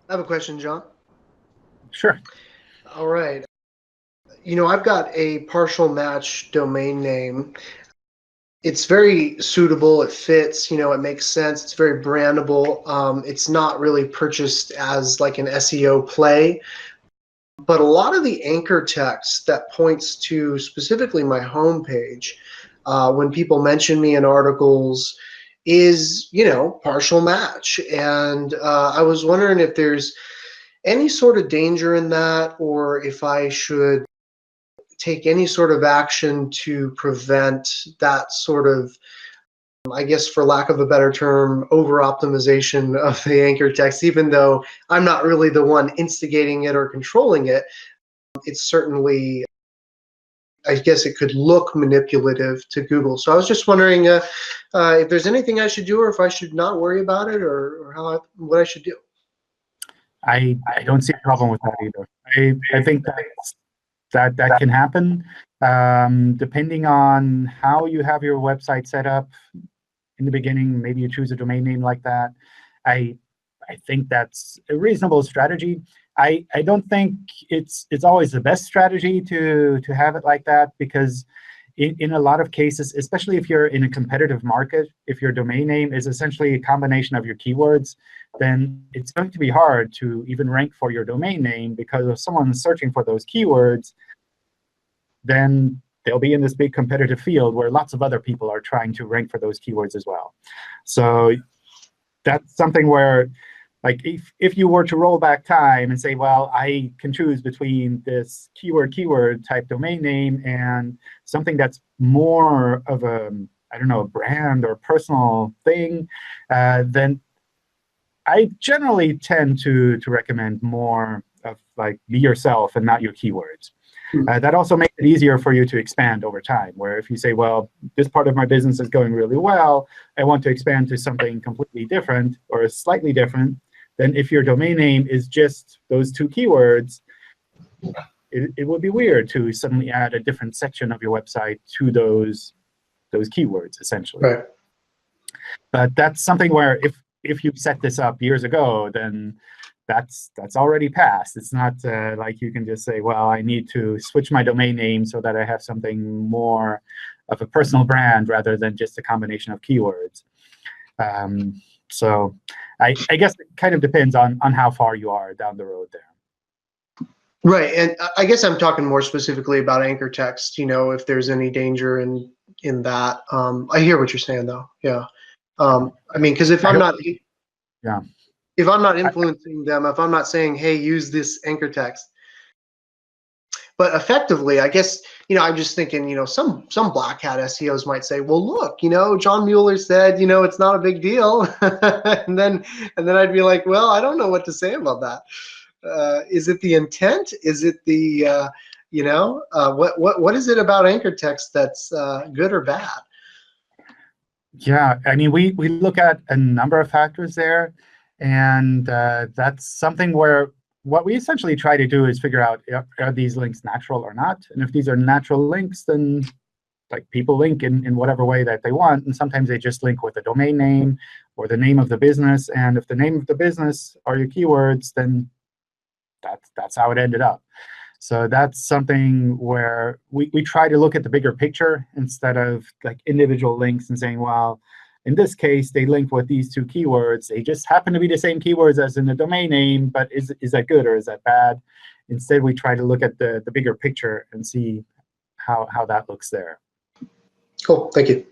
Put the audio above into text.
I have a question, John. Sure. All right. I've got a partial match domain name. It's very suitable. It fits. It makes sense. It's very brandable. It's not really purchased as like an SEO play, but a lot of the anchor text that points to specifically my homepage, when people mention me in articles, is partial match. And I was wondering if there's any sort of danger in that, or if I should take any sort of action to prevent that sort of, I guess, for lack of a better term, over optimization of the anchor text, even though I'm not really the one instigating it or controlling it. It's certainly, I guess it could look manipulative to Google. So I was just wondering if there's anything I should do, or if I should not worry about it, or what I should do. I don't see a problem with that either. I think that can happen, depending on how you have your website set up in the beginning. Maybe you choose a domain name like that. I think that's a reasonable strategy. I don't think it's always the best strategy to have it like that, because in a lot of cases, especially if you're in a competitive market, if your domain name is essentially a combination of your keywords, then it's going to be hard to even rank for your domain name, because if someone's searching for those keywords, then they'll be in this big competitive field where lots of other people are trying to rank for those keywords as well. So that's something where, like, if you were to roll back time and say, well, I can choose between this keyword type domain name and something that's more of a, I don't know, a brand or personal thing, then I generally tend to recommend more of, like, be yourself and not your keywords. That also makes it easier for you to expand over time, where if you say, well, this part of my business is going really well, I want to expand to something completely different or slightly different, then if your domain name is just those two keywords, it would be weird to suddenly add a different section of your website to those keywords, essentially. Right. But that's something where if you set this up years ago, then that's already passed. It's not like you can just say, well, I need to switch my domain name so that I have something more of a personal brand rather than just a combination of keywords. So I guess it kind of depends on how far you are down the road there. Right, and I guess I'm talking more specifically about anchor text. If there's any danger in that. I hear what you're saying, though. Yeah. I mean, because if I'm not, yeah, if I'm not influencing them, if I'm not saying, hey, use this anchor text, but effectively, I guess, I'm just thinking, some black hat SEOs might say, well, look, John Mueller said, it's not a big deal, and then I'd be like, well, I don't know what to say about that. Is it the intent? Is it the what is it about anchor text that's good or bad? Yeah, I mean, we look at a number of factors there, and that's something where what we essentially try to do is figure out, are these links natural or not? And if these are natural links, then, like, people link in whatever way that they want. And sometimes they just link with the domain name or the name of the business. And if the name of the business are your keywords, then that's how it ended up. So that's something where we try to look at the bigger picture instead of, like, individual links and saying, well, in this case, they link with these two keywords. They just happen to be the same keywords as in the domain name, but is that good or is that bad? Instead, we try to look at the bigger picture and see how that looks there. Cool. Thank you.